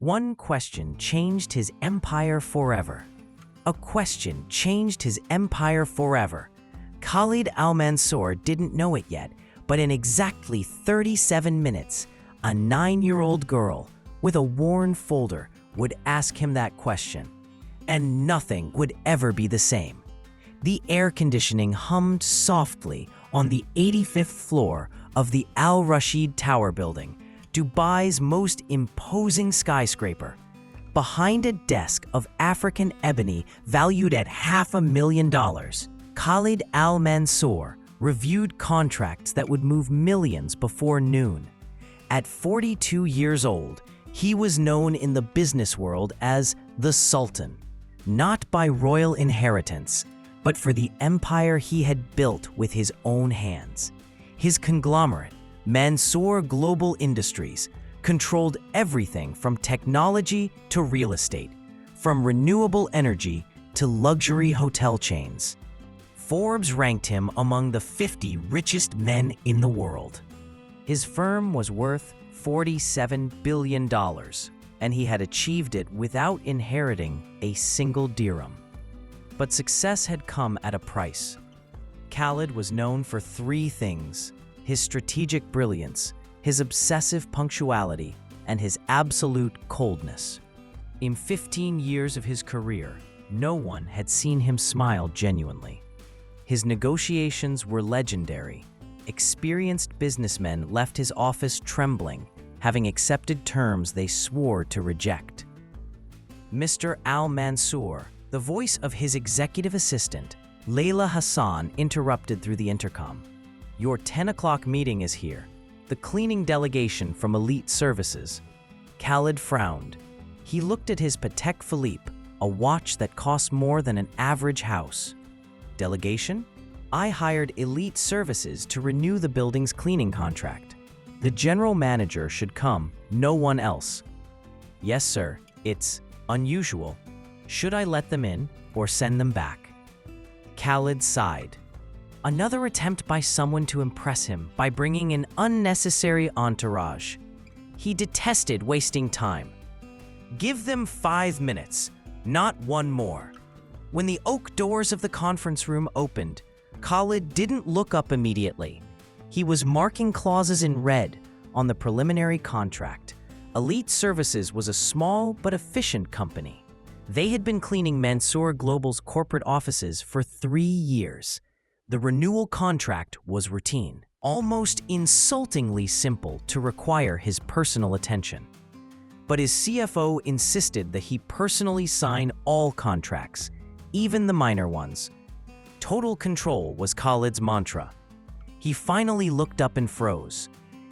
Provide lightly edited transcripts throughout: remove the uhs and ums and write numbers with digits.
One question changed his empire forever. A question changed his empire forever. Khalid Al-Mansour didn't know it yet, but in exactly 37 minutes, a 9-year-old girl with a worn folder would ask him that question. And nothing would ever be the same. The air conditioning hummed softly on the 85th floor of the Al-Rashid Tower building, Dubai's most imposing skyscraper. Behind a desk of African ebony valued at $500,000, Khalid Al-Mansour reviewed contracts that would move millions before noon. At 42 years old, he was known in the business world as the Sultan, not by royal inheritance, but for the empire he had built with his own hands. His conglomerate, Mansour Global Industries, controlled everything from technology to real estate, from renewable energy to luxury hotel chains. Forbes ranked him among the 50 richest men in the world. His firm was worth $47 billion, and he had achieved it without inheriting a single dirham. But success had come at a price. Khalid was known for three things: his strategic brilliance, his obsessive punctuality, and his absolute coldness. In 15 years of his career, no one had seen him smile genuinely. His negotiations were legendary. Experienced businessmen left his office trembling, having accepted terms they swore to reject. Mr. Al-Mansour, the voice of his executive assistant, Layla Hassan, interrupted through the intercom. "Your 10 o'clock meeting is here. The cleaning delegation from Elite Services." Khalid frowned. He looked at his Patek Philippe, a watch that cost more than an average house. "Delegation? I hired Elite Services to renew the building's cleaning contract. The general manager should come, no one else." "Yes, sir. It's unusual. Should I let them in or send them back?" Khalid sighed. Another attempt by someone to impress him by bringing an unnecessary entourage. He detested wasting time. "Give them 5 minutes, not one more." When the oak doors of the conference room opened, Khalid didn't look up immediately. He was marking clauses in red on the preliminary contract. Elite Services was a small but efficient company. They had been cleaning Mansour Global's corporate offices for 3 years. The renewal contract was routine, almost insultingly simple to require his personal attention. But his CFO insisted that he personally sign all contracts, even the minor ones. Total control was Khalid's mantra. He finally looked up and froze.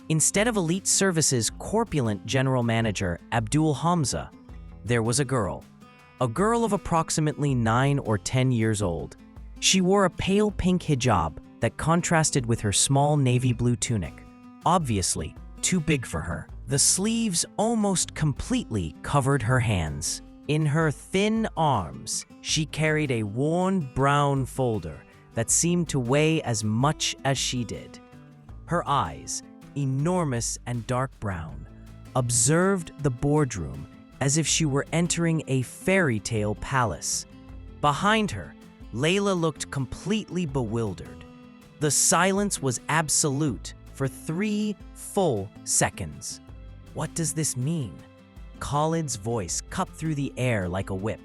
Instead of Elite Services' corpulent general manager, Abdul Hamza, there was a girl of approximately 9 or 10 years old. She wore a pale pink hijab that contrasted with her small navy blue tunic, obviously too big for her. The sleeves almost completely covered her hands. In her thin arms, she carried a worn brown folder that seemed to weigh as much as she did. Her eyes, enormous and dark brown, observed the boardroom as if she were entering a fairy tale palace. Behind her, Layla looked completely bewildered. The silence was absolute for 3 full seconds. "What does this mean?" Khalid's voice cut through the air like a whip.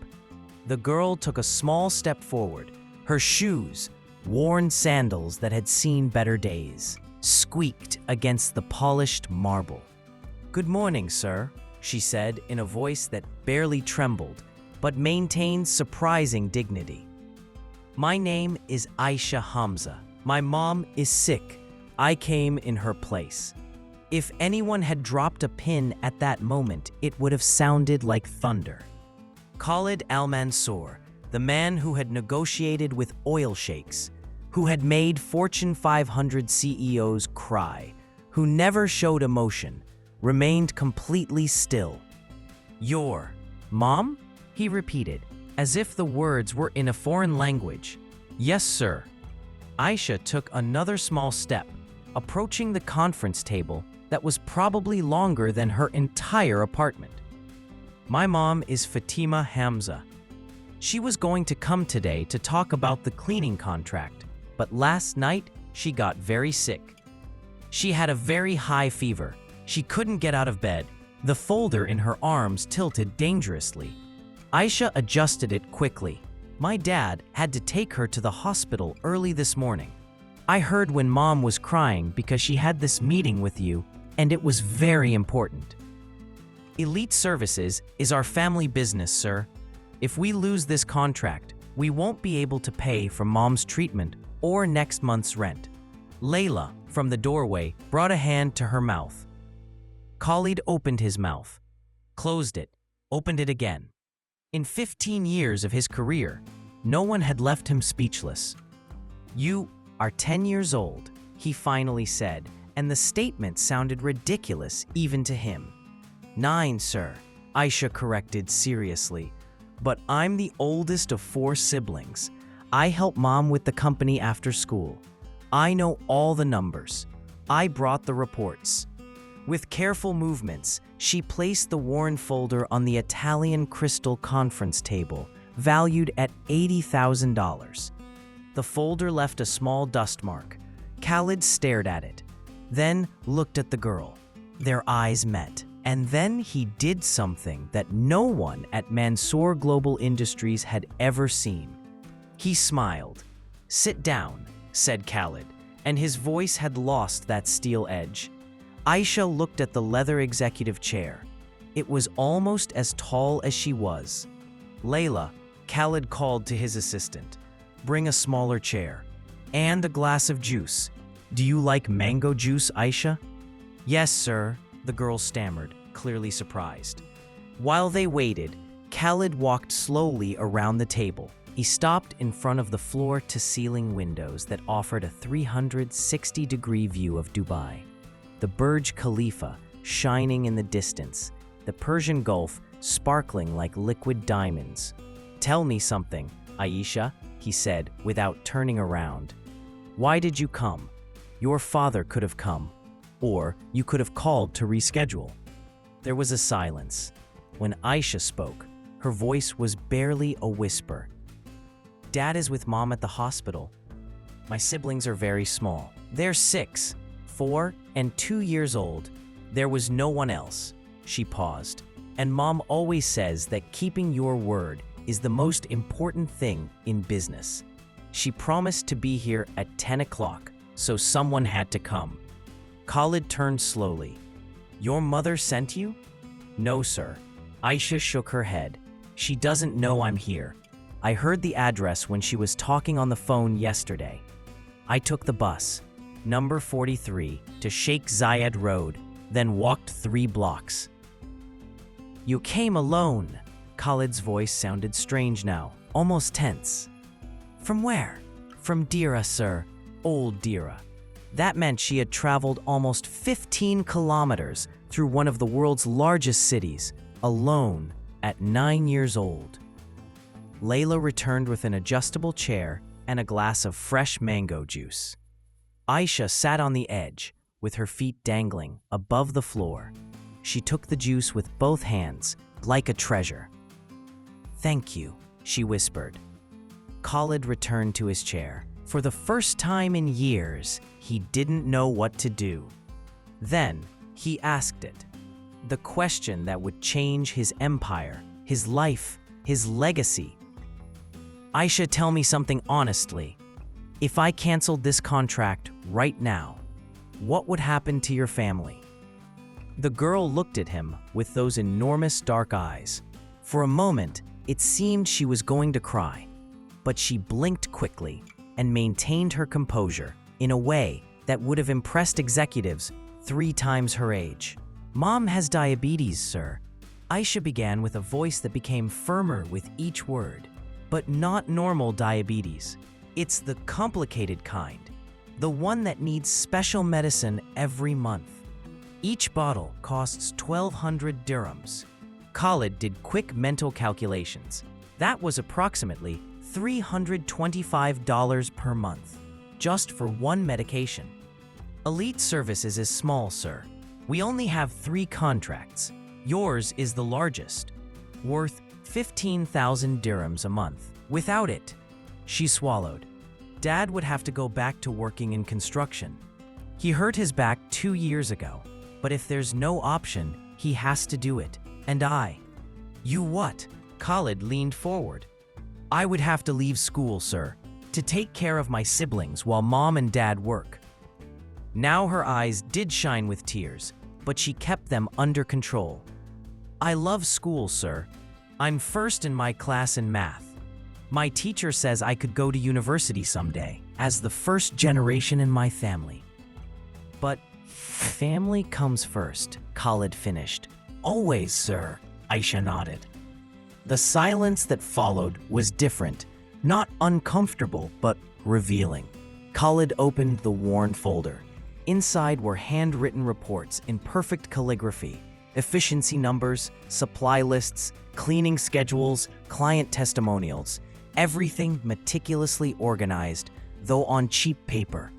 The girl took a small step forward. Her shoes, worn sandals that had seen better days, squeaked against the polished marble. "Good morning, sir," she said in a voice that barely trembled, but maintained surprising dignity. "My name is Aisha Hamza. My mom is sick. I came in her place." If anyone had dropped a pin at that moment, it would have sounded like thunder. Khalid Al-Mansour, the man who had negotiated with oil sheikhs, who had made Fortune 500 CEOs cry, who never showed emotion, remained completely still. "Your mom?" he repeated, as if the words were in a foreign language. "Yes, sir." Aisha took another small step, approaching the conference table that was probably longer than her entire apartment. My mom is Fatima Hamza. She was going to come today to talk about the cleaning contract, but last night she got very sick. She had a very high fever. She couldn't get out of bed. The folder in her arms tilted dangerously. Aisha adjusted it quickly. My dad had to take her to the hospital early this morning. I heard when Mom was crying because she had this meeting with you, and it was very important. Elite Services is our family business, sir. If we lose this contract, we won't be able to pay for Mom's treatment or next month's rent. Layla, from the doorway, brought a hand to her mouth. Khalid opened his mouth, closed it, opened it again. In 15 years of his career, no one had left him speechless. "You are 10 years old," he finally said, and the statement sounded ridiculous even to him. "9, sir," Aisha corrected seriously. "But I'm the oldest of 4 siblings. I help Mom with the company after school. I know all the numbers. I brought the reports." With careful movements, she placed the worn folder on the Italian crystal conference table, valued at $80,000. The folder left a small dust mark. Khalid stared at it, then looked at the girl. Their eyes met, and then he did something that no one at Mansour Global Industries had ever seen. He smiled. "Sit down," said Khalid, and his voice had lost that steel edge. Aisha looked at the leather executive chair. It was almost as tall as she was. "Layla," Khalid called to his assistant, "bring a smaller chair. And a glass of juice. Do you like mango juice, Aisha?" "Yes, sir," the girl stammered, clearly surprised. While they waited, Khalid walked slowly around the table. He stopped in front of the floor-to-ceiling windows that offered a 360-degree view of Dubai. The Burj Khalifa shining in the distance, the Persian Gulf sparkling like liquid diamonds. "Tell me something, Aisha," he said without turning around. "Why did you come? Your father could have come, or you could have called to reschedule." There was a silence. When Aisha spoke, her voice was barely a whisper. "Dad is with Mom at the hospital. My siblings are very small. They're 6, 4, and 2 years old. There was no one else." She paused. "And Mom always says that keeping your word is the most important thing in business. She promised to be here at 10 o'clock, so someone had to come." Khalid turned slowly. "Your mother sent you?" "No, sir." Aisha shook her head. "She doesn't know I'm here. I heard the address when she was talking on the phone yesterday. I took the bus, number 43, to Sheikh Zayed Road, then walked 3 blocks." "You came alone." Khalid's voice sounded strange now, almost tense. "From where?" "From Dira, sir. Old Dira." That meant she had traveled almost 15 kilometers through one of the world's largest cities, alone, at 9 years old. Layla returned with an adjustable chair and a glass of fresh mango juice. Aisha sat on the edge, with her feet dangling above the floor. She took the juice with both hands, like a treasure. "Thank you," she whispered. Khalid returned to his chair. For the first time in years, he didn't know what to do. Then, he asked it. The question that would change his empire, his life, his legacy. "Aisha, tell me something honestly. If I canceled this contract right now, what would happen to your family?" The girl looked at him with those enormous dark eyes. For a moment, it seemed she was going to cry, but she blinked quickly and maintained her composure in a way that would have impressed executives 3 times her age. "Mom has diabetes, sir." Aisha began with a voice that became firmer with each word. "But not normal diabetes. It's the complicated kind, the one that needs special medicine every month. Each bottle costs 1,200 dirhams." Khalid did quick mental calculations. That was approximately $325 per month, just for one medication. "Elite Services is small, sir. We only have 3 contracts. Yours is the largest. worth 15,000 dirhams a month. Without it, she swallowed. Dad would have to go back to working in construction. He hurt his back 2 years ago, but if there's no option, he has to do it. And I. You what? Khalid leaned forward. I would have to leave school, sir, to take care of my siblings while mom and dad work. Now her eyes did shine with tears, but she kept them under control. I love school, sir. I'm first in my class in math. My teacher says I could go to university someday, as the first generation in my family. But family comes first, Khalid finished. Always, sir, Aisha nodded. The silence that followed was different, not uncomfortable, but revealing. Khalid opened the worn folder. Inside were handwritten reports in perfect calligraphy, efficiency numbers, supply lists, cleaning schedules, client testimonials, everything meticulously organized, though on cheap paper.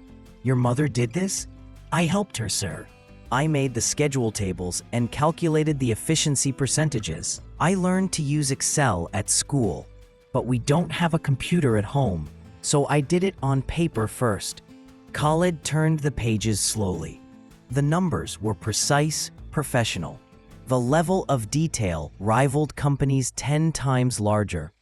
Your mother did this? I helped her, sir. I made the schedule tables and calculated the efficiency percentages. I learned to use Excel at school, but we don't have a computer at home, so I did it on paper first. Khalid turned the pages slowly. The numbers were precise, professional. The level of detail rivaled companies 10 times larger.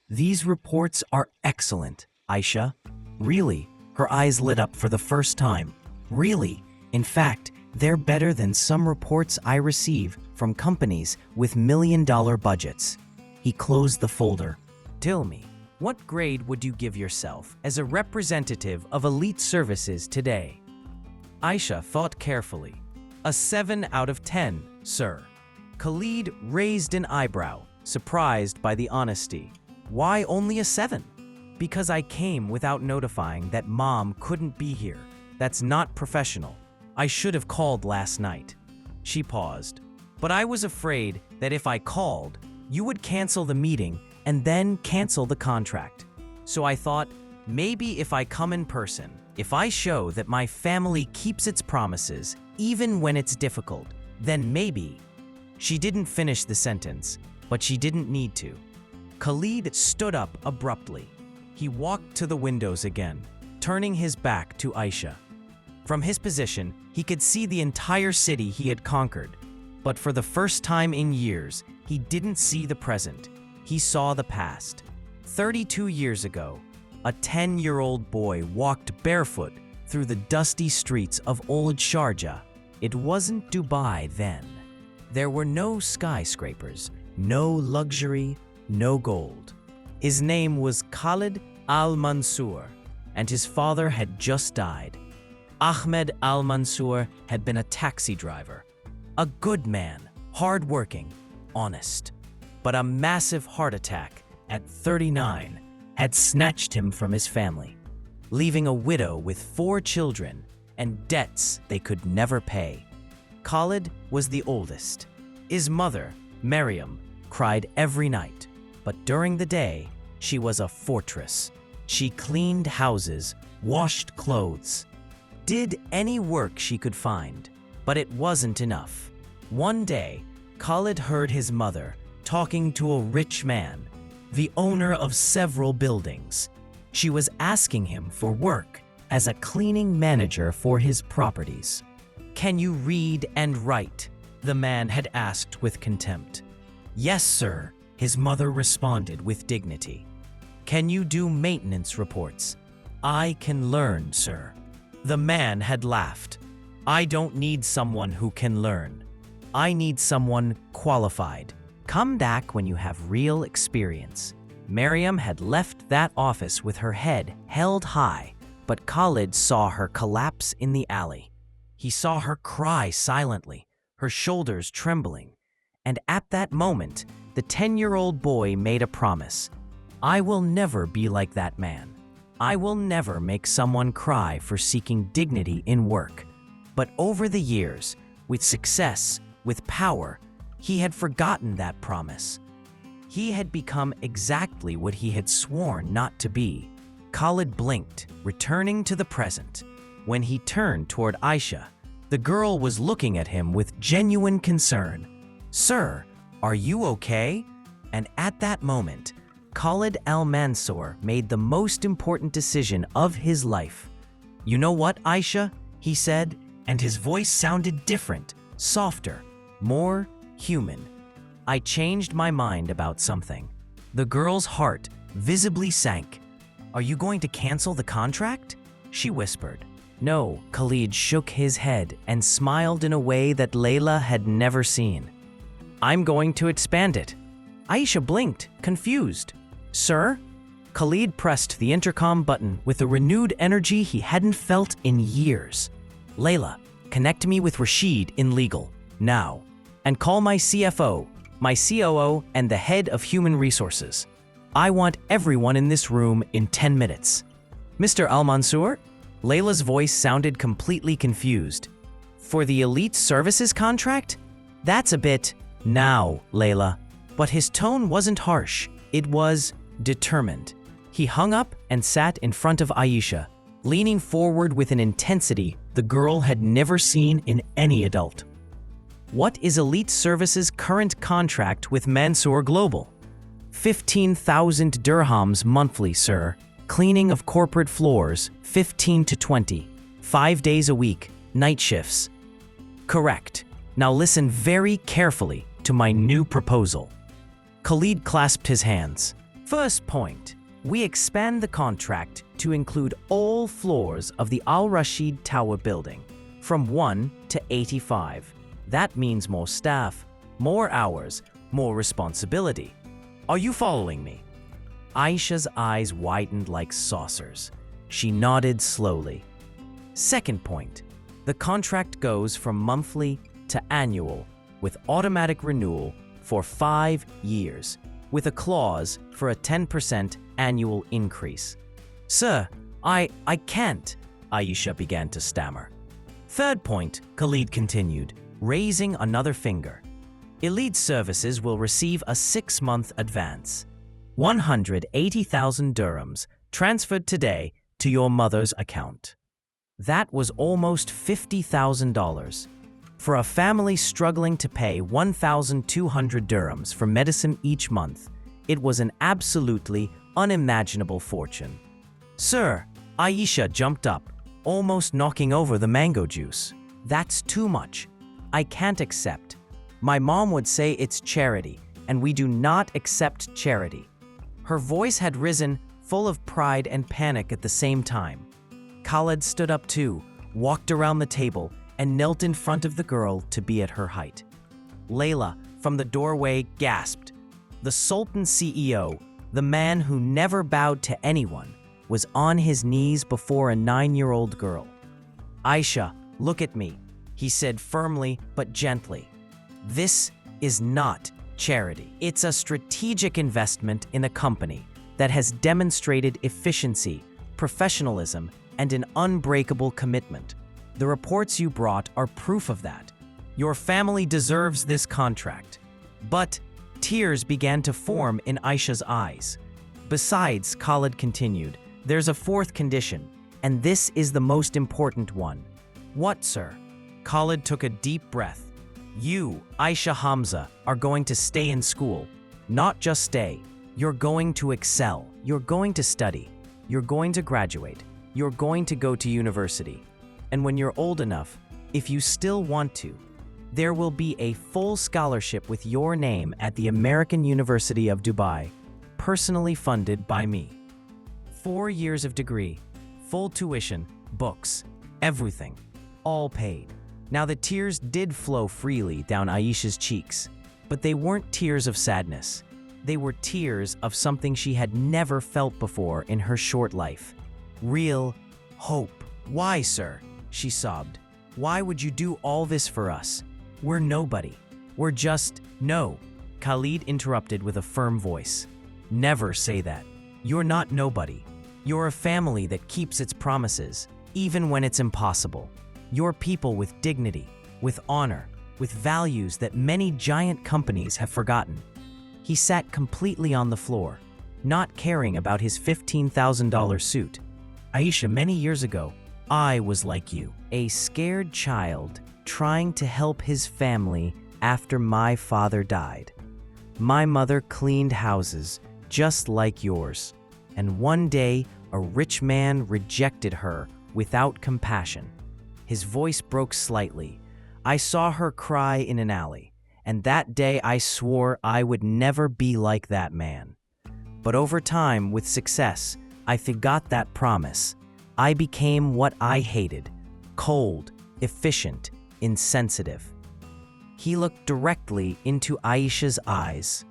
These reports are excellent, Aisha. Really? Her eyes lit up for the first time. Really? In fact, they're better than some reports I receive from companies with million-dollar budgets. He closed the folder. Tell me, what grade would you give yourself as a representative of elite services today? Aisha thought carefully. A 7 out of 10, sir. Khalid raised an eyebrow, surprised by the honesty. Why only a 7? Because I came without notifying that mom couldn't be here. That's not professional. I should have called last night. She paused. But I was afraid that if I called, you would cancel the meeting and then cancel the contract. So I thought, maybe if I come in person, if I show that my family keeps its promises, even when it's difficult, then maybe. She didn't finish the sentence, but she didn't need to. Khalid stood up abruptly. He walked to the windows again, turning his back to Aisha. From his position, he could see the entire city he had conquered. But for the first time in years, he didn't see the present. He saw the past. 32 years ago, a 10-year-old boy walked barefoot through the dusty streets of Old Sharjah. It wasn't Dubai then. There were no skyscrapers, no luxury, no gold. His name was Khalid Al-Mansour, and his father had just died. Ahmed Al-Mansour had been a taxi driver. A good man, hardworking, honest. But a massive heart attack at 39 had snatched him from his family, leaving a widow with 4 children and debts they could never pay. Khalid was the oldest. His mother, Maryam, cried every night, but during the day, she was a fortress. She cleaned houses, washed clothes, did any work she could find, but it wasn't enough. One day, Khalid heard his mother talking to a rich man, the owner of several buildings. She was asking him for work as a cleaning manager for his properties. Can you read and write? The man had asked with contempt. Yes, sir, his mother responded with dignity. Can you do maintenance reports? I can learn, sir. The man had laughed. I don't need someone who can learn. I need someone qualified. Come back when you have real experience. Maryam had left that office with her head held high, but Khalid saw her collapse in the alley. He saw her cry silently, her shoulders trembling. And at that moment, the 10-year-old boy made a promise. I will never be like that man. I will never make someone cry for seeking dignity in work. But over the years, with success, with power, he had forgotten that promise. He had become exactly what he had sworn not to be. Khalid blinked, returning to the present. When he turned toward Aisha, the girl was looking at him with genuine concern. Sir, are you okay? And at that moment, Khalid Al-Mansour made the most important decision of his life. "You know what, Aisha?" he said, and his voice sounded different, softer, more human. "I changed my mind about something." The girl's heart visibly sank. "Are you going to cancel the contract?" she whispered. "No," Khalid shook his head and smiled in a way that Layla had never seen. "I'm going to expand it." Aisha blinked, confused. "Sir?" Khalid pressed the intercom button with a renewed energy he hadn't felt in years. "Layla, connect me with Rashid in legal, now. And call my CFO, my COO, and the head of human resources. I want everyone in this room in 10 minutes. "Mr. Al-Mansour?" Layla's voice sounded completely confused. "For the elite services contract? That's a bit..." "Now, Layla." But his tone wasn't harsh. It was determined. He hung up and sat in front of Aisha, leaning forward with an intensity the girl had never seen in any adult. "What is Elite Services' current contract with Mansour Global?" 15,000 dirhams monthly, sir. Cleaning of corporate floors, 15 to 20. 5 days a week, night shifts. "Correct. Now listen very carefully to my new proposal." Khalid clasped his hands. "First point, we expand the contract to include all floors of the Al-Rashid Tower building, from 1 to 85. That means more staff, more hours, more responsibility. Are you following me?" Aisha's eyes widened like saucers. She nodded slowly. "Second point, the contract goes from monthly to annual, with automatic renewal for 5 years, with a clause for a 10% annual increase." "Sir, I can't," Aisha began to stammer. "Third point," Khalid continued, raising another finger. "Elite Services will receive a 6-month advance. 180,000 dirhams transferred today to your mother's account." That was almost $50,000. For a family struggling to pay 1,200 dirhams for medicine each month, it was an absolutely unimaginable fortune. "Sir," Aisha jumped up, almost knocking over the mango juice. "That's too much. I can't accept. My mom would say it's charity, and we do not accept charity." Her voice had risen, full of pride and panic at the same time. Khalid stood up too, walked around the table, and knelt in front of the girl to be at her height. Layla, from the doorway, gasped. The Sultan CEO, the man who never bowed to anyone, was on his knees before a 9-year-old girl. "Aisha, look at me," he said firmly but gently. "This is not charity. It's a strategic investment in a company that has demonstrated efficiency, professionalism, and an unbreakable commitment. The reports you brought are proof of that. Your family deserves this contract." But tears began to form in Aisha's eyes. "Besides," Khalid continued, "there's a fourth condition, and this is the most important one." "What, sir?" Khalid took a deep breath. "You, Aisha Hamza, are going to stay in school. Not just stay. You're going to excel. You're going to study. You're going to graduate. You're going to go to university. And when you're old enough, if you still want to, there will be a full scholarship with your name at the American University of Dubai, personally funded by me. 4 years of degree, full tuition, books, everything, all paid." Now the tears did flow freely down Aisha's cheeks, but they weren't tears of sadness. They were tears of something she had never felt before in her short life. Real hope. "Why, sir?" she sobbed. "Why would you do all this for us? We're nobody. We're just..." "No," Khalid interrupted with a firm voice. "Never say that. You're not nobody. You're a family that keeps its promises, even when it's impossible. You're people with dignity, with honor, with values that many giant companies have forgotten." He sat completely on the floor, not caring about his $15,000 suit. "Aisha, many years ago, I was like you, a scared child trying to help his family after my father died. My mother cleaned houses just like yours, and one day a rich man rejected her without compassion. His voice broke slightly. I saw her cry in an alley, and that day I swore I would never be like that man. But over time, with success, I forgot that promise. I became what I hated: cold, efficient, insensitive. He looked directly into Aisha's eyes,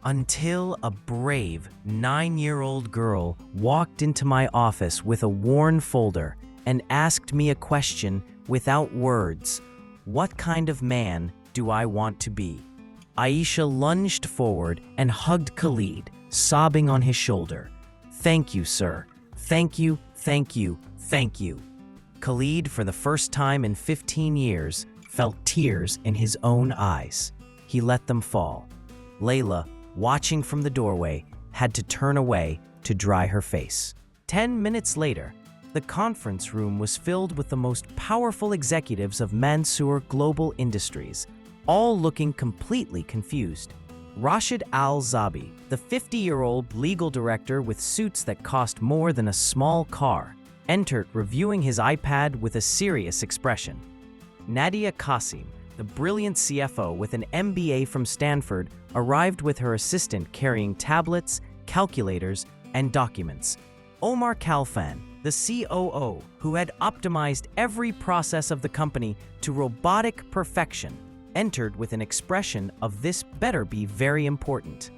until a brave 9-year-old girl walked into my office with a worn folder and asked me a question without words. What kind of man do I want to be? Aisha lunged forward and hugged Khalid, sobbing on his shoulder. Thank you, sir. Thank you, thank you, thank you. Khalid, for the first time in 15 years, felt tears in his own eyes. He let them fall. Layla, watching from the doorway, had to turn away to dry her face. 10 minutes later, the conference room was filled with the most powerful executives of Mansour Global Industries, all looking completely confused. Rashid Al-Zabi, the 50-year-old legal director with suits that cost more than a small car, entered, reviewing his iPad with a serious expression. Nadia Qasim, the brilliant CFO with an MBA from Stanford, arrived with her assistant carrying tablets, calculators, and documents. Omar Khalfan, the COO, who had optimized every process of the company to robotic perfection, entered with an expression of "this better be very important."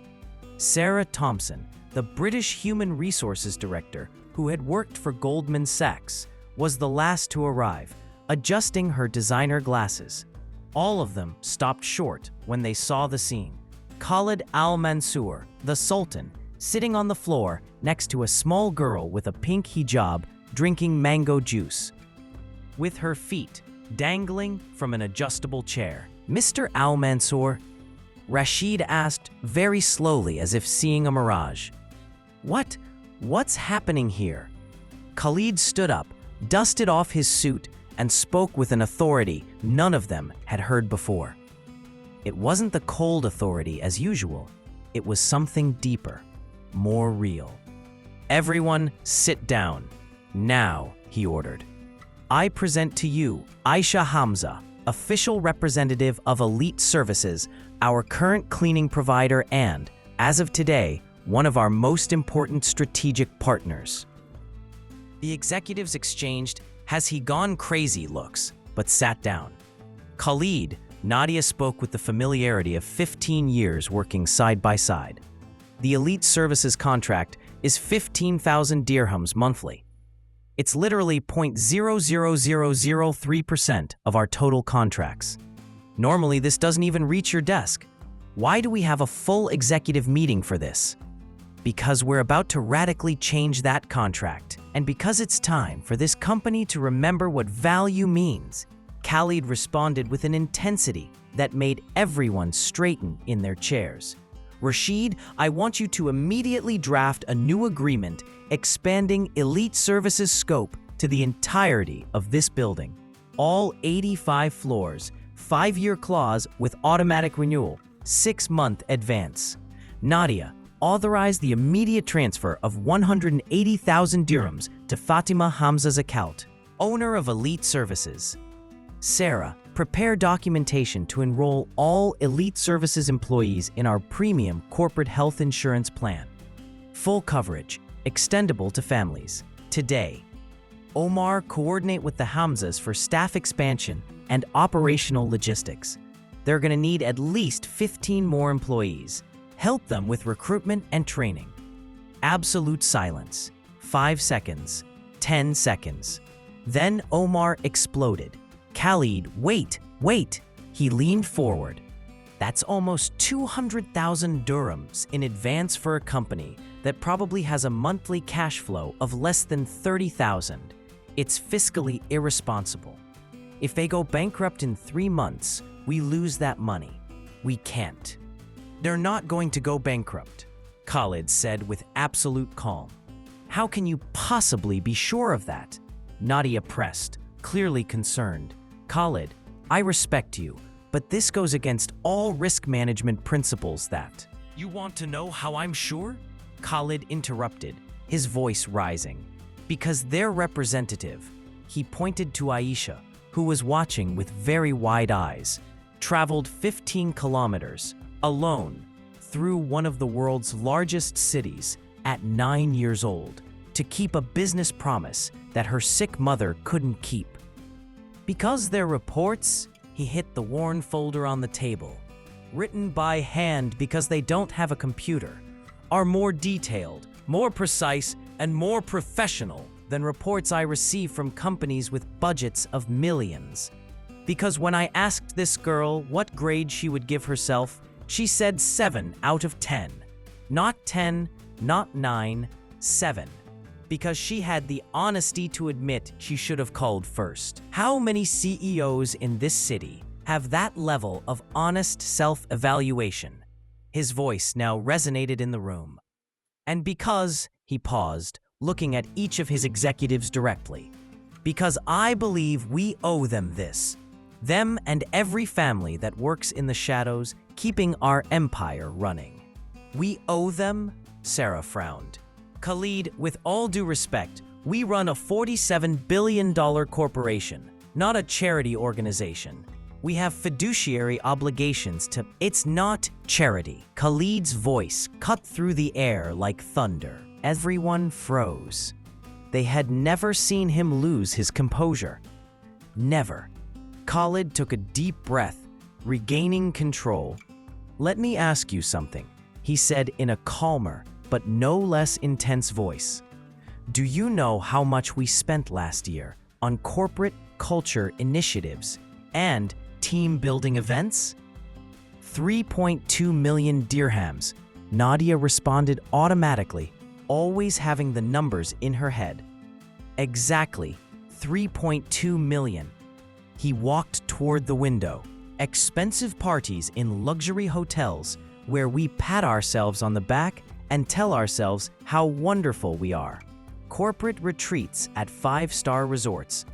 Sarah Thompson, the British Human Resources Director, who had worked for Goldman Sachs, was the last to arrive, adjusting her designer glasses. All of them stopped short when they saw the scene. Khalid Al-Mansour, the Sultan, sitting on the floor next to a small girl with a pink hijab, drinking mango juice, with her feet dangling from an adjustable chair. Mr. Al-Mansour, Rashid asked very slowly, as if seeing a mirage. What's happening here? Khalid stood up, dusted off his suit, and spoke with an authority none of them had heard before. It wasn't the cold authority as usual. It was something deeper, more real. Everyone sit down. Now, he ordered. I present to you Aisha Hamza, official representative of Elite Services, our current cleaning provider and, as of today, one of our most important strategic partners. The executives exchanged "has he gone crazy" looks, but sat down. Khalid, Nadia spoke with the familiarity of 15 years working side by side. The Elite Services contract is 15,000 dirhams monthly. It's literally 0.00003% of our total contracts. Normally, this doesn't even reach your desk. Why do we have a full executive meeting for this? Because we're about to radically change that contract, and because it's time for this company to remember what value means. Khalid responded with an intensity that made everyone straighten in their chairs. Rashid, I want you to immediately draft a new agreement expanding Elite Services scope to the entirety of this building. All 85 floors, 5-year clause with automatic renewal, 6-month advance. Nadia, authorize the immediate transfer of 180,000 dirhams to Fatima Hamza's account, owner of Elite Services. Sarah, prepare documentation to enroll all Elite Services employees in our premium corporate health insurance plan. Full coverage, extendable to families. Today. Omar, coordinate with the Hamzas for staff expansion and operational logistics. They're going to need at least 15 more employees. Help them with recruitment and training. Absolute silence. 5 seconds. 10 seconds. Then Omar exploded. Khalid, wait. He leaned forward. That's almost 200,000 dirhams in advance for a company that probably has a monthly cash flow of less than 30,000. It's fiscally irresponsible. If they go bankrupt in 3 months, we lose that money. We can't. They're not going to go bankrupt, Khalid said with absolute calm. How can you possibly be sure of that? Nadia pressed, clearly concerned. Khalid, I respect you, but this goes against all risk management principles that— You want to know how I'm sure? Khalid interrupted, his voice rising. Because their representative, he pointed to Aisha, who was watching with very wide eyes, traveled 15 kilometers, alone, through one of the world's largest cities at 9 years old, to keep a business promise that her sick mother couldn't keep. Because their reports, he hit the worn folder on the table, written by hand because they don't have a computer, are more detailed, more precise, and more professional than reports I receive from companies with budgets of millions. Because when I asked this girl what grade she would give herself, she said 7 out of 10. Not 10, not 9, 7. Because she had the honesty to admit she should have called first. How many CEOs in this city have that level of honest self-evaluation? His voice now resonated in the room. And because, he paused, looking at each of his executives directly, because I believe we owe them this. Them and every family that works in the shadows, keeping our empire running. We owe them? Sarah frowned. Khalid, with all due respect, we run a $47 billion corporation, not a charity organization. We have fiduciary obligations to— It's not charity. Khalid's voice cut through the air like thunder. Everyone froze. They had never seen him lose his composure. Never. Khalid took a deep breath, regaining control. Let me ask you something, he said in a calmer but no less intense voice. Do you know how much we spent last year on corporate culture initiatives and team-building events? 3.2 million dirhams. Nadia responded automatically, always having the numbers in her head. Exactly, 3.2 million. He walked toward the window. Expensive parties in luxury hotels where we pat ourselves on the back and tell ourselves how wonderful we are. Corporate retreats at 5-star resorts.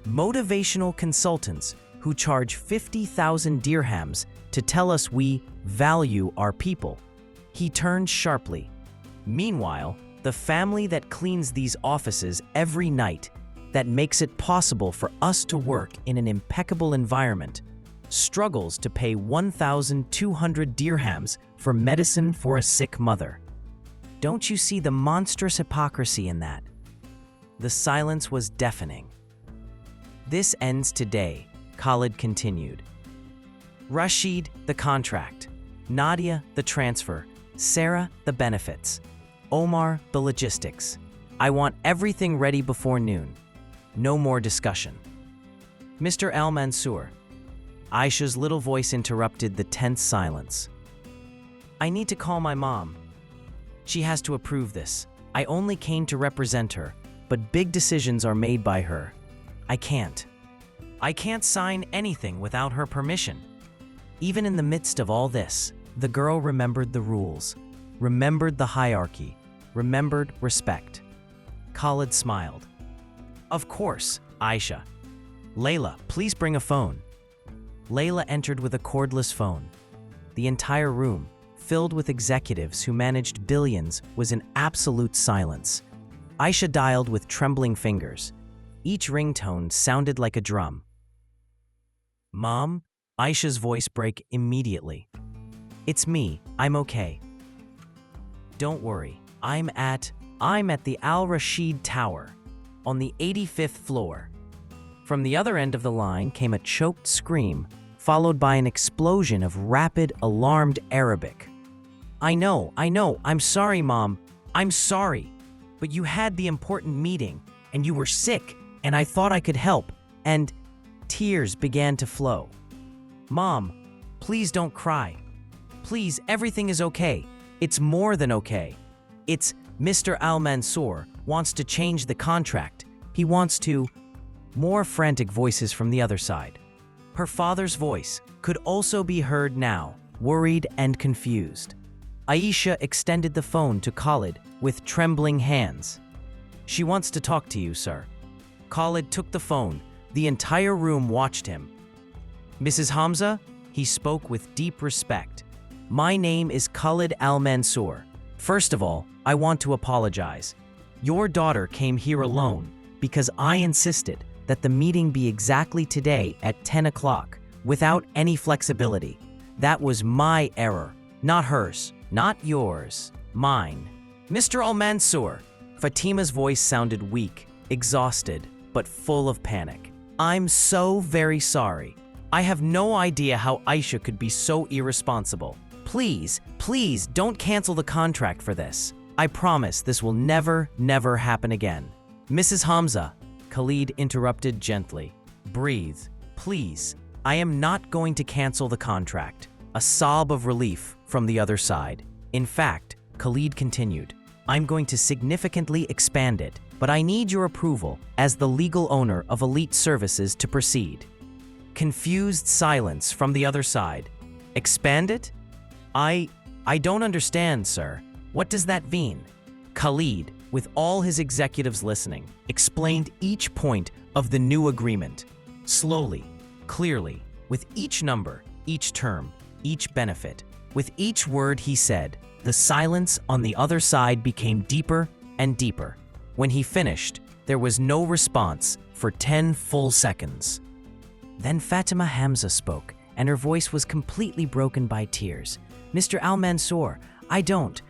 Motivational consultants who charge 50,000 dirhams to tell us we value our people. He turned sharply. Meanwhile, the family that cleans these offices every night, that makes it possible for us to work in an impeccable environment, struggles to pay 1,200 dirhams for medicine for a sick mother. Don't you see the monstrous hypocrisy in that? The silence was deafening. This ends today, Khalid continued. Rashid, the contract. Nadia, the transfer. Sarah, the benefits. Omar, the logistics. I want everything ready before noon. No more discussion. Mr. Al-Mansour. Aisha's little voice interrupted the tense silence. I need to call my mom. She has to approve this. I only came to represent her, but big decisions are made by her. I can't sign anything without her permission. Even in the midst of all this, the girl remembered the rules, remembered the hierarchy, remembered respect. Khalid smiled. Of course, Aisha. Layla, please bring a phone. Layla entered with a cordless phone. The entire room, filled with executives who managed billions, was in absolute silence. Aisha dialed with trembling fingers. Each ringtone sounded like a drum. Mom? Aisha's voice broke immediately. It's me, I'm okay. Don't worry, I'm at the Al-Rashid Tower, on the 85th floor. From the other end of the line came a choked scream, followed by an explosion of rapid, alarmed Arabic. I know, I'm sorry, Mom. I'm sorry. But you had the important meeting, and you were sick, and I thought I could help, and tears began to flow. Mom, please don't cry. Please, everything is okay. It's more than okay. It's Mr. Al-Mansour wants to change the contract. He wants to— More frantic voices from the other side. Her father's voice could also be heard now, worried and confused. Aisha extended the phone to Khalid with trembling hands. She wants to talk to you, sir. Khalid took the phone. The entire room watched him. Mrs. Hamza? He spoke with deep respect. "My name is Khalid Al-Mansour. First of all, I want to apologize. Your daughter came here alone because I insisted that the meeting be exactly today at 10 o'clock, without any flexibility. That was my error, not hers, not yours, mine." "Mr. Al-Mansour," Fatima's voice sounded weak, exhausted, but full of panic. "I'm so very sorry. I have no idea how Aisha could be so irresponsible. Please, please don't cancel the contract for this. I promise this will never, never happen again." "Mrs. Hamza," Khalid interrupted gently. "Breathe, please. I am not going to cancel the contract." A sob of relief from the other side. "In fact," Khalid continued, "I'm going to significantly expand it, but I need your approval as the legal owner of Elite Services to proceed." Confused silence from the other side. "Expand it? I don't understand, sir. What does that mean?" Khalid, with all his executives listening, explained each point of the new agreement. Slowly, clearly, with each number, each term, each benefit. With each word he said, the silence on the other side became deeper and deeper. When he finished, there was no response for 10 full seconds. Then Fatima Hamza spoke, and her voice was completely broken by tears. "Mr. Al-Mansour, I don't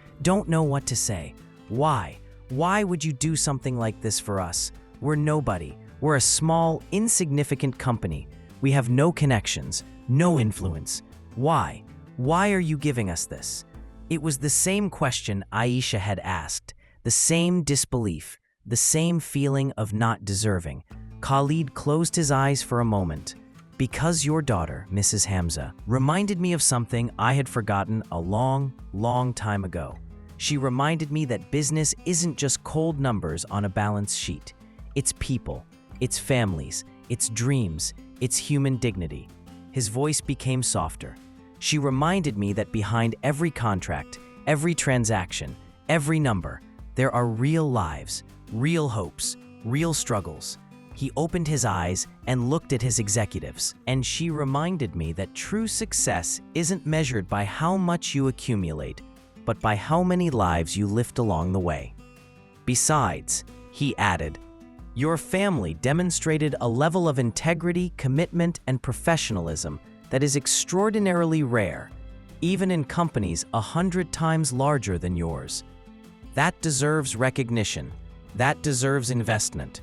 know what to say. Why? Why would you do something like this for us? We're nobody. We're a small, insignificant company. We have no connections, no influence. Why? Why are you giving us this?" It was the same question Aisha had asked, the same disbelief, the same feeling of not deserving. Khalid closed his eyes for a moment. "Because your daughter, Mrs. Hamza, reminded me of something I had forgotten a long, long time ago. She reminded me that business isn't just cold numbers on a balance sheet. It's people, it's families, it's dreams, it's human dignity." His voice became softer. "She reminded me that behind every contract, every transaction, every number, there are real lives, real hopes, real struggles." He opened his eyes and looked at his executives, "And she reminded me that true success isn't measured by how much you accumulate, but by how many lives you lift along the way. Besides," he added, "your family demonstrated a level of integrity, commitment, and professionalism that is extraordinarily rare, even in companies 100 times larger than yours. That deserves recognition. That deserves investment.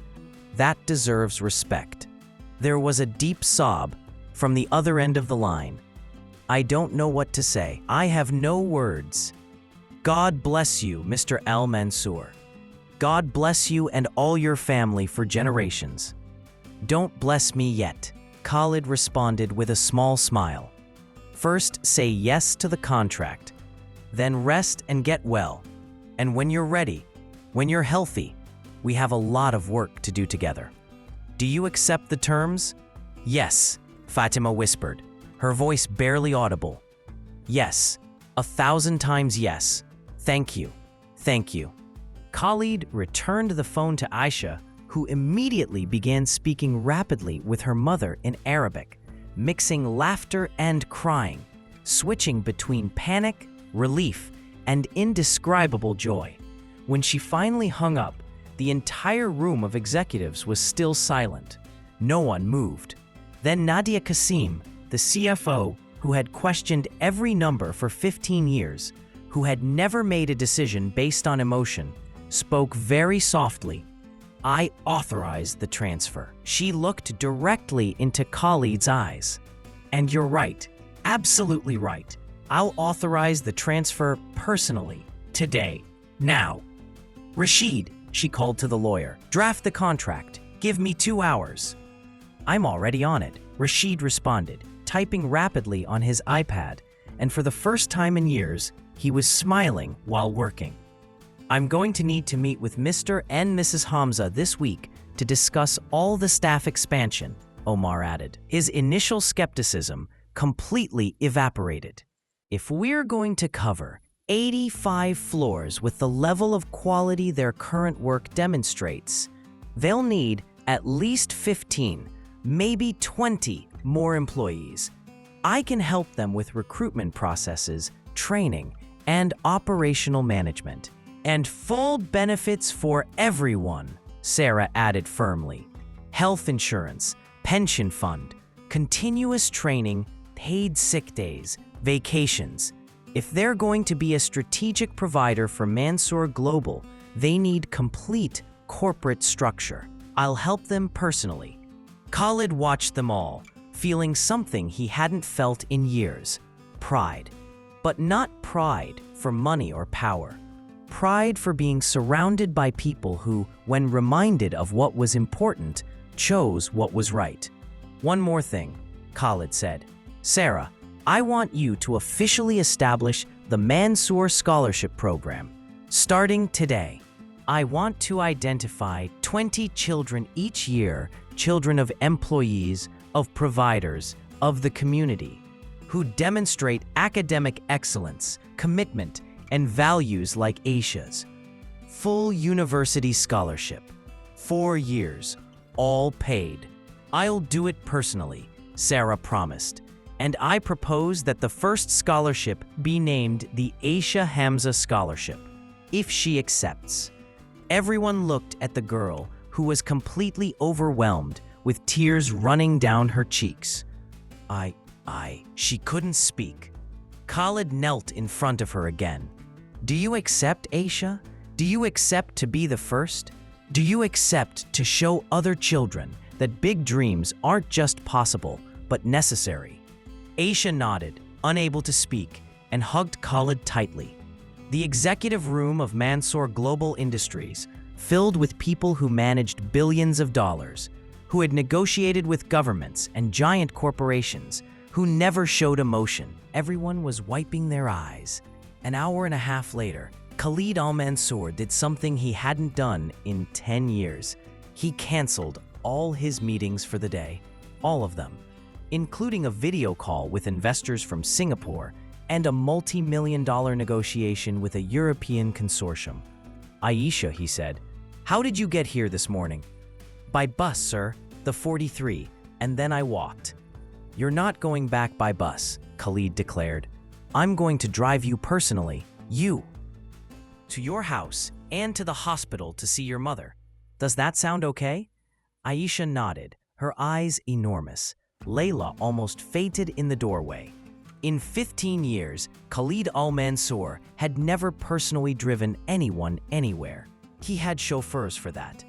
That deserves respect." There was a deep sob from the other end of the line. "I don't know what to say. I have no words. God bless you, Mr. Al-Mansour. God bless you and all your family for generations." "Don't bless me yet," Khalid responded with a small smile. "First, say yes to the contract. Then rest and get well. And when you're ready, when you're healthy, we have a lot of work to do together. Do you accept the terms?" "Yes," Fatima whispered, her voice barely audible. "Yes, 1,000 times yes. Thank you. Thank you." Khalid returned the phone to Aisha, who immediately began speaking rapidly with her mother in Arabic, mixing laughter and crying, switching between panic, relief, and indescribable joy. When she finally hung up, the entire room of executives was still silent. No one moved. Then Nadia Qasim, the CFO, who had questioned every number for 15 years, who had never made a decision based on emotion, spoke very softly. "I authorized the transfer." She looked directly into Khalid's eyes. "And you're right, absolutely right. I'll authorize the transfer personally, today, now. Rashid," she called to the lawyer, "draft the contract. Give me 2 hours." "I'm already on it," Rashid responded, typing rapidly on his iPad, and for the first time in years, he was smiling while working. "I'm going to need to meet with Mr. and Mrs. Hamza this week to discuss all the staff expansion," Omar added. His initial skepticism completely evaporated. "If we're going to cover 85 floors with the level of quality their current work demonstrates, they'll need at least 15, maybe 20 more employees. I can help them with recruitment processes, training, and operational management. And full benefits for everyone, Sarah added firmly. Health insurance, pension fund, continuous training, paid sick days, vacations. If they're going to be a strategic provider for Mansour Global, they need complete corporate structure. I'll help them personally. Khalid watched them all, feeling something he hadn't felt in years: pride. But not pride for money or power. Pride for being surrounded by people who, when reminded of what was important, chose what was right. One more thing, Khalid said. Sarah, I want you to officially establish the Mansour Scholarship Program. Starting today, I want to identify 20 children each year, children of employees, of providers, of the community, who demonstrate academic excellence, commitment, and values like Aisha's. Full university scholarship. 4 years, all paid. I'll do it personally, Sarah promised. And I propose that the first scholarship be named the Aisha Hamza Scholarship, if she accepts. Everyone looked at the girl, who was completely overwhelmed, with tears running down her cheeks. She couldn't speak. Khalid knelt in front of her again. Do you accept, Aisha? Do you accept to be the first? Do you accept to show other children that big dreams aren't just possible, but necessary? Aisha nodded, unable to speak, and hugged Khalid tightly. The executive room of Mansour Global Industries, filled with people who managed billions of dollars, who had negotiated with governments and giant corporations, who never showed emotion. Everyone was wiping their eyes. An hour and a half later, Khalid Al-Mansour did something he hadn't done in 10 years. He canceled all his meetings for the day, all of them, including a video call with investors from Singapore and a multi-million-dollar negotiation with a European consortium. Aisha, he said, how did you get here this morning? By bus, sir, the 43, and then I walked. You're not going back by bus, Khalid declared. I'm going to drive you personally, you, to your house and to the hospital to see your mother. Does that sound okay? Aisha nodded, her eyes enormous. Layla almost fainted in the doorway. In 15 years, Khalid Al-Mansour had never personally driven anyone anywhere. He had chauffeurs for that.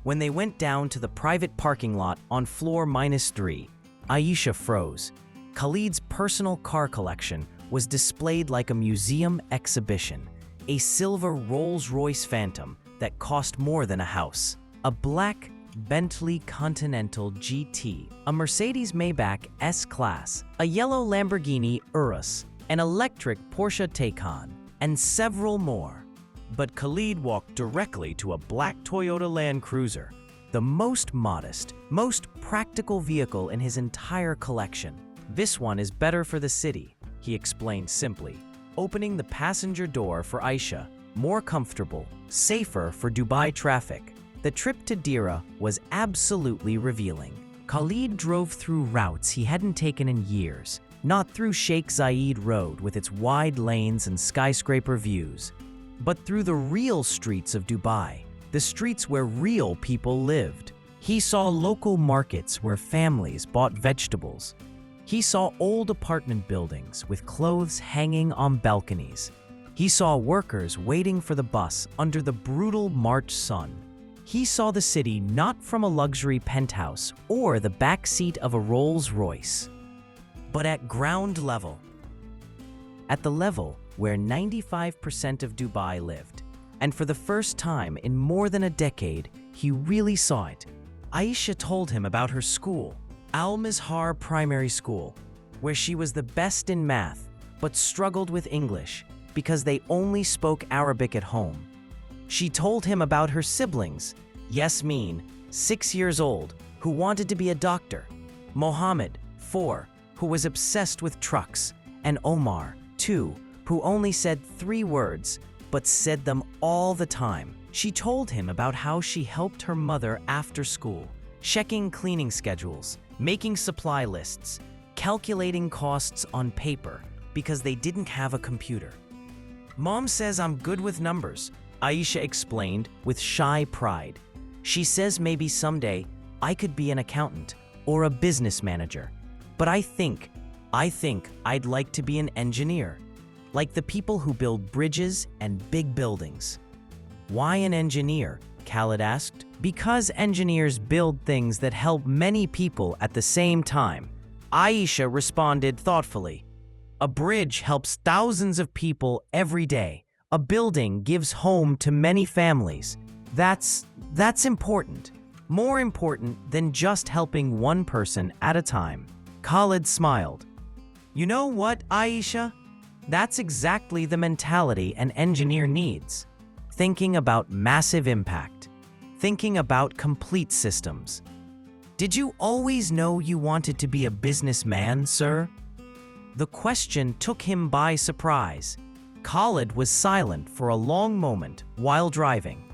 When they went down to the private parking lot on floor -3, Aisha froze. Khalid's personal car collection was displayed like a museum exhibition. A silver Rolls-Royce Phantom that cost more than a house. A black Bentley Continental GT, a Mercedes Maybach S-Class, a yellow Lamborghini Urus, an electric Porsche Taycan, and several more. But Khalid walked directly to a black Toyota Land Cruiser, the most modest, most practical vehicle in his entire collection. This one is better for the city, he explained simply, opening the passenger door for Aisha, more comfortable, safer for Dubai traffic. The trip to Dira was absolutely revealing. Khalid drove through routes he hadn't taken in years, not through Sheikh Zayed Road with its wide lanes and skyscraper views, but through the real streets of Dubai, the streets where real people lived. He saw local markets where families bought vegetables. He saw old apartment buildings with clothes hanging on balconies. He saw workers waiting for the bus under the brutal March sun. He saw the city not from a luxury penthouse or the back seat of a Rolls-Royce, but at ground level. At the level where 95% of Dubai lived. And for the first time in more than a decade, he really saw it. Aisha told him about her school, Al-Mazhar Primary School, where she was the best in math, but struggled with English because they only spoke Arabic at home. She told him about her siblings, Yasmin, 6 years old, who wanted to be a doctor, Mohammed, 4, who was obsessed with trucks, and Omar, 2, who only said 3 words, but said them all the time. She told him about how she helped her mother after school, checking cleaning schedules, making supply lists, calculating costs on paper because they didn't have a computer. Mom says I'm good with numbers, Aisha explained with shy pride. She says maybe someday I could be an accountant or a business manager. But I think I'd like to be an engineer, like the people who build bridges and big buildings. Why an engineer? Khalid asked. Because engineers build things that help many people at the same time, Aisha responded thoughtfully. A bridge helps thousands of people every day. A building gives home to many families. That's important. More important than just helping one person at a time. Khalid smiled. You know what, Aisha? That's exactly the mentality an engineer needs. Thinking about massive impact. Thinking about complete systems. Did you always know you wanted to be a businessman, sir? The question took him by surprise. Khalid was silent for a long moment while driving.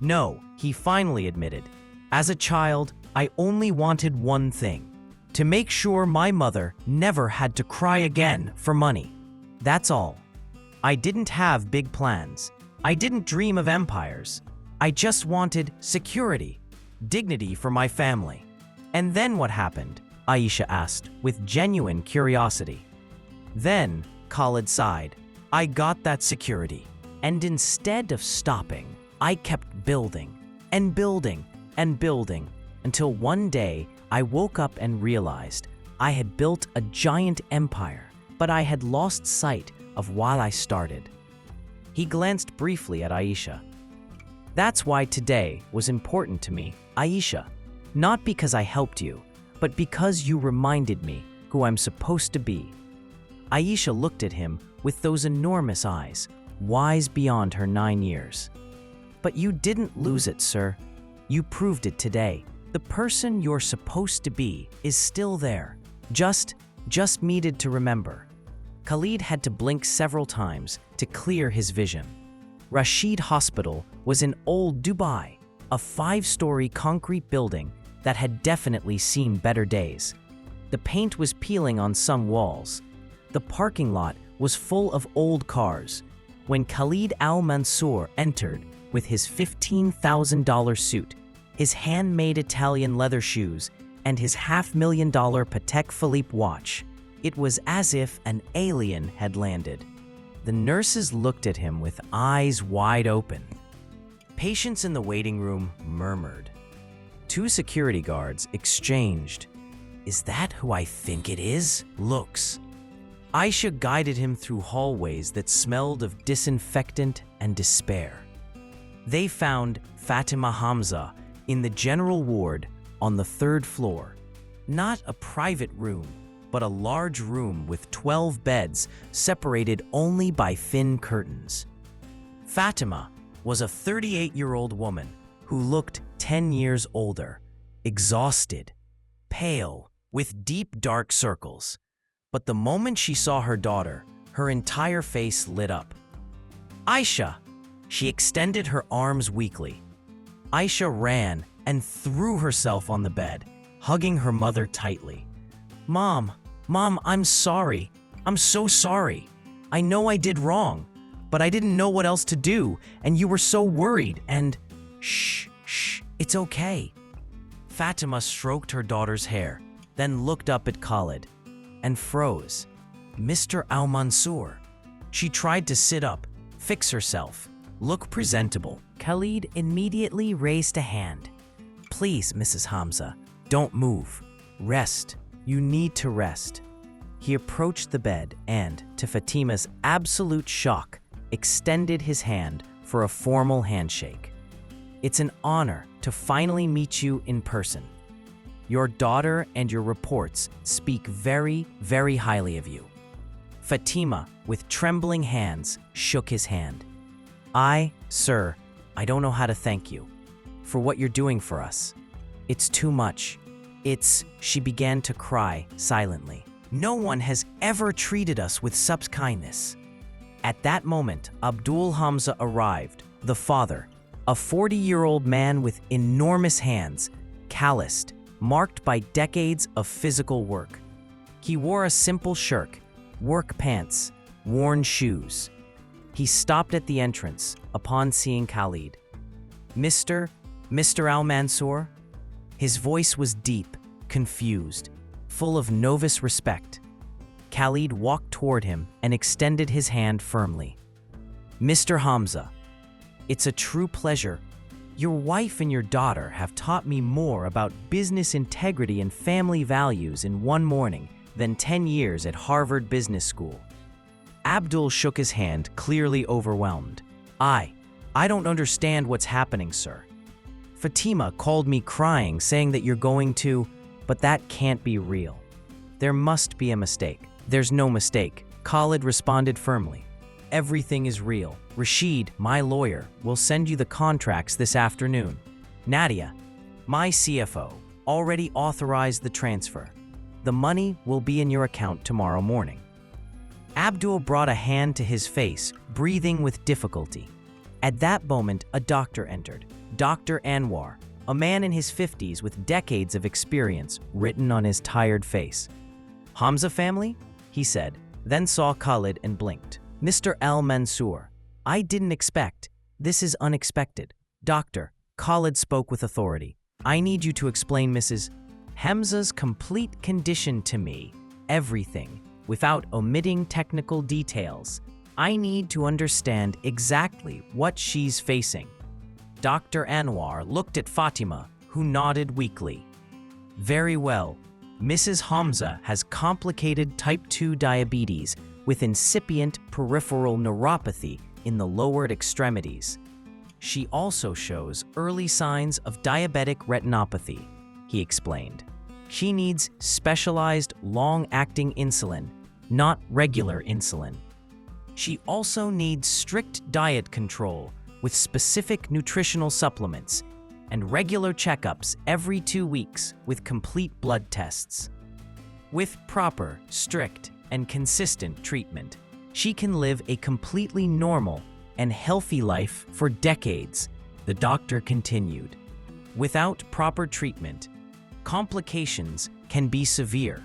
No, he finally admitted. As a child, I only wanted one thing. To make sure my mother never had to cry again for money. That's all. I didn't have big plans. I didn't dream of empires. I just wanted security, dignity for my family. And then what happened? Aisha asked with genuine curiosity. Then, Khalid sighed, I got that security. And instead of stopping, I kept building and building and building until one day I woke up and realized I had built a giant empire, but I had lost sight of why I started. He glanced briefly at Aisha. That's why today was important to me, Aisha. Not because I helped you, but because you reminded me who I'm supposed to be. Aisha looked at him with those enormous eyes, wise beyond her 9 years. But you didn't lose it, sir. You proved it today. The person you're supposed to be is still there. Just needed to remember. Khalid had to blink several times to clear his vision. Rashid Hospital was in old Dubai, a 5-story concrete building that had definitely seen better days. The paint was peeling on some walls. The parking lot was full of old cars. When Khalid Al-Mansour entered with his $15,000 suit, his handmade Italian leather shoes, and his $500,000 Patek Philippe watch, it was as if an alien had landed. The nurses looked at him with eyes wide open. Patients in the waiting room murmured. 2 security guards exchanged, "Is that who I think it is?" looks. Aisha guided him through hallways that smelled of disinfectant and despair. They found Fatima Hamza in the general ward on the 3rd floor. Not a private room, but a large room with 12 beds separated only by thin curtains. Fatima was a 38-year-old woman who looked 10 years older, exhausted, pale, with deep dark circles. But the moment she saw her daughter, her entire face lit up. Aisha! She extended her arms weakly. Aisha ran and threw herself on the bed, hugging her mother tightly. Mom, I'm sorry. I'm so sorry. I know I did wrong, but I didn't know what else to do, and you were so worried, and shh, it's okay. Fatima stroked her daughter's hair, then looked up at Khalid and froze. Mr. Al-Mansour. She tried to sit up, fix herself, look presentable. Khalid immediately raised a hand. Please, Mrs. Hamza, don't move. Rest. You need to rest. He approached the bed and, to Fatima's absolute shock, extended his hand for a formal handshake. It's an honor to finally meet you in person. Your daughter and your reports speak very, very highly of you. Fatima, with trembling hands, shook his hand. Sir, I don't know how to thank you for what you're doing for us. It's too much. She began to cry silently. No one has ever treated us with such kindness. At that moment, Abdul Hamza arrived, the father, a 40-year-old man with enormous hands, calloused, marked by decades of physical work. He wore a simple shirt, work pants, worn shoes. He stopped at the entrance upon seeing Khalid. Mr. Al-Mansour? His voice was deep, confused, full of novice respect. Khalid walked toward him and extended his hand firmly. Mr. Hamza, it's a true pleasure. Your wife and your daughter have taught me more about business integrity and family values in one morning than 10 years at Harvard Business School. Abdul shook his hand, clearly overwhelmed. I don't understand what's happening, sir. Fatima called me crying, saying that you're going to, but that can't be real. There must be a mistake. There's no mistake, Khalid responded firmly. Everything is real. Rashid, my lawyer, will send you the contracts this afternoon. Nadia, my CFO, already authorized the transfer. The money will be in your account tomorrow morning. Abdul brought a hand to his face, breathing with difficulty. At that moment, a doctor entered. Dr. Anwar, a man in his 50s with decades of experience written on his tired face. Hamza family? He said, then saw Khalid and blinked. Mr. Al-Mansour, I didn't expect. This is unexpected. Doctor, Khalid spoke with authority. I need you to explain Mrs. Hamza's complete condition to me. Everything, without omitting technical details. I need to understand exactly what she's facing. Dr. Anwar looked at Fatima, who nodded weakly. Very well. Mrs. Hamza has complicated type 2 diabetes with incipient peripheral neuropathy in the lowered extremities. She also shows early signs of diabetic retinopathy, he explained. She needs specialized long-acting insulin, not regular insulin. She also needs strict diet control with specific nutritional supplements and regular checkups every 2 weeks with complete blood tests. With proper, strict, and consistent treatment, she can live a completely normal and healthy life for decades, the doctor continued. Without proper treatment, complications can be severe.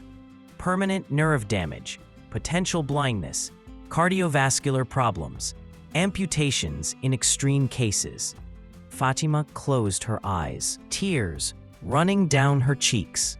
Permanent nerve damage, potential blindness, cardiovascular problems, amputations in extreme cases. Fatima closed her eyes, tears running down her cheeks.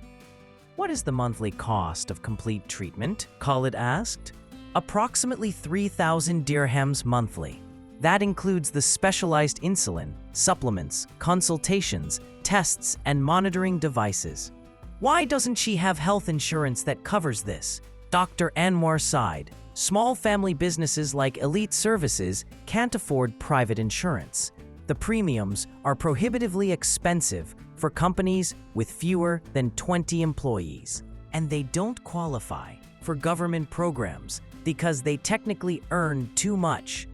What is the monthly cost of complete treatment? Khalid asked. Approximately 3,000 dirhams monthly. That includes the specialized insulin, supplements, consultations, tests, and monitoring devices. Why doesn't she have health insurance that covers this? Dr. Anwar sighed. Small family businesses like Elite Services can't afford private insurance. The premiums are prohibitively expensive for companies with fewer than 20 employees, and they don't qualify for government programs because they technically earn too much.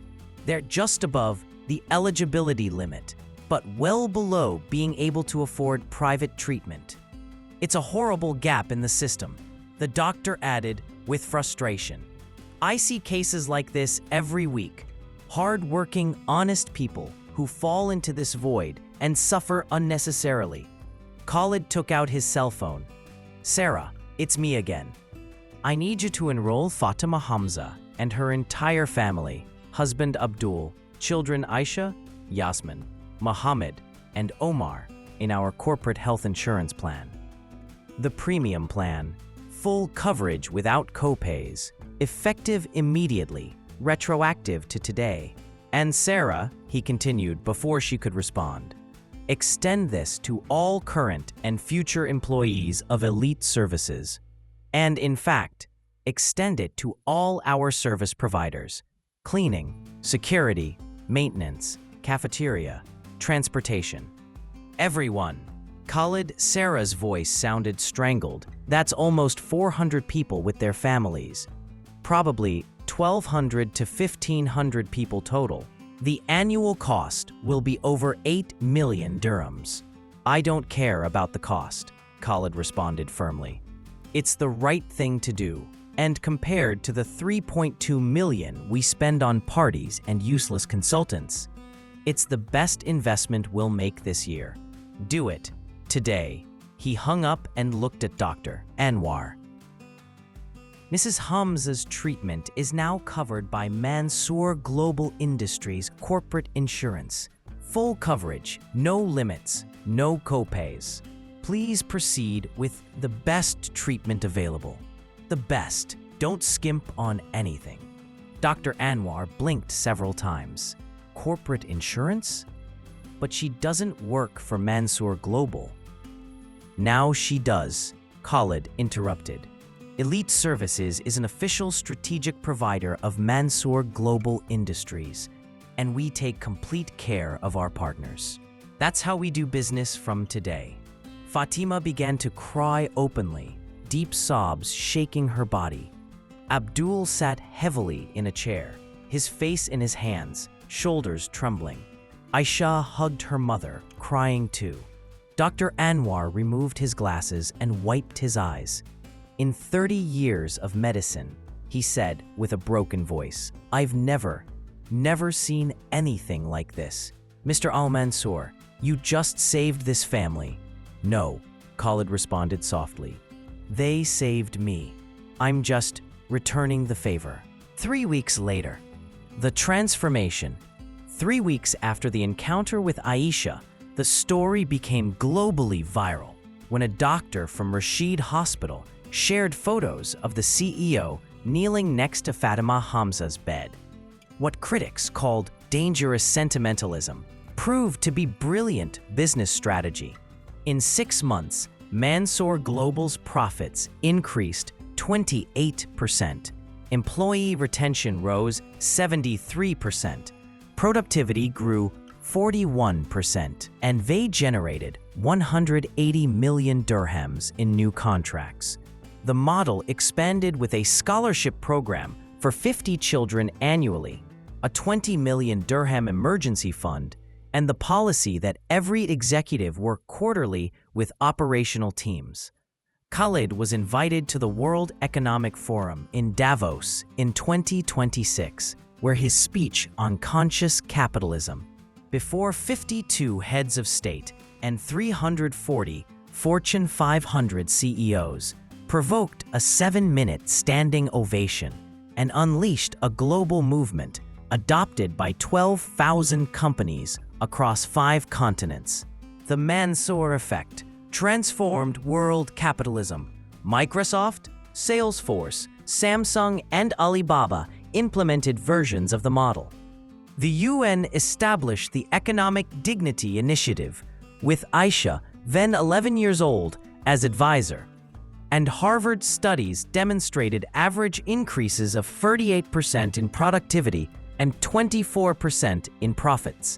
They're just above the eligibility limit, but well below being able to afford private treatment. It's a horrible gap in the system, the doctor added with frustration. I see cases like this every week. Hard-working, honest people who fall into this void and suffer unnecessarily. Khalid took out his cell phone. Sarah, it's me again. I need you to enroll Fatima Hamza and her entire family, husband Abdul, children Aisha, Yasmin, Mohammed, and Omar, in our corporate health insurance plan. The premium plan, full coverage without copays, effective immediately, retroactive to today. And Sarah, he continued before she could respond, extend this to all current and future employees of Elite Services. And in fact, extend it to all our service providers: cleaning, security, maintenance, cafeteria, transportation. Everyone. Khalid, Sarah's voice sounded strangled. That's almost 400 people with their families. Probably 1,200 to 1,500 people total. The annual cost will be over 8 million dirhams. I don't care about the cost, Khalid responded firmly. It's the right thing to do, and compared to the 3.2 million we spend on parties and useless consultants, it's the best investment we'll make this year. Do it, today. He hung up and looked at Dr. Anwar. Mrs. Hamza's treatment is now covered by Mansour Global Industries corporate insurance. Full coverage, no limits, no copays. Please proceed with the best treatment available. The best. Don't skimp on anything. Dr. Anwar blinked several times. Corporate insurance? But she doesn't work for Mansour Global. Now she does, Khalid interrupted. Elite Services is an official strategic provider of Mansour Global Industries, and we take complete care of our partners. That's how we do business from today. Fatima began to cry openly, deep sobs shaking her body. Abdul sat heavily in a chair, his face in his hands, shoulders trembling. Aisha hugged her mother, crying too. Dr. Anwar removed his glasses and wiped his eyes. In 30 years of medicine, he said with a broken voice, I've never seen anything like this. Mr. Al-Mansour, you just saved this family. No, Khalid responded softly. They saved me. I'm just returning the favor. 3 weeks later, the transformation. 3 weeks after the encounter with Aisha, the story became globally viral when a doctor from Rashid Hospital shared photos of the CEO kneeling next to Fatima Hamza's bed. What critics called dangerous sentimentalism proved to be brilliant business strategy. In 6 months, Mansour Global's profits increased 28%. Employee retention rose 73%. Productivity grew 41%, and they generated 180 million dirhams in new contracts. The model expanded with a scholarship program for 50 children annually, a 20 million dirham emergency fund, and the policy that every executive work quarterly with operational teams. Khalid was invited to the World Economic Forum in Davos in 2026, where his speech on conscious capitalism before 52 heads of state and 340 Fortune 500 CEOs provoked a 7-minute standing ovation and unleashed a global movement adopted by 12,000 companies across 5 continents. The Mansour effect transformed world capitalism. Microsoft, Salesforce, Samsung, and Alibaba implemented versions of the model. The UN established the Economic Dignity Initiative, with Aisha, then 11 years old, as advisor. And Harvard studies demonstrated average increases of 38% in productivity and 24% in profits.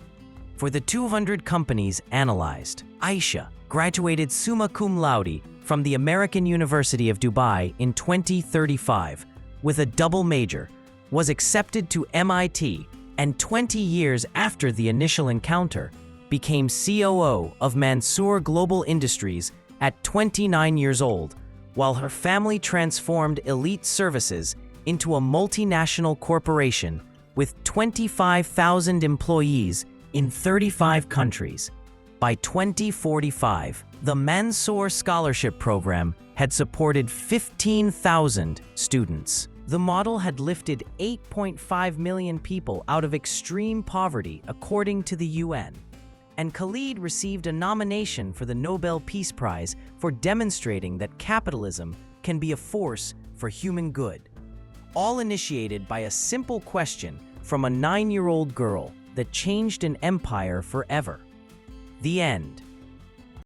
For the 200 companies analyzed, Aisha graduated summa cum laude from the American University of Dubai in 2035 with a double major, was accepted to MIT, and 20 years after the initial encounter, became COO of Mansour Global Industries at 29 years old, while her family transformed Elite Services into a multinational corporation with 25,000 employees in 35 countries. By 2045, the Mansour Scholarship Program had supported 15,000 students. The model had lifted 8.5 million people out of extreme poverty, according to the UN. And Khalid received a nomination for the Nobel Peace Prize for demonstrating that capitalism can be a force for human good. All initiated by a simple question from a 9-year-old girl that changed an empire forever. The end.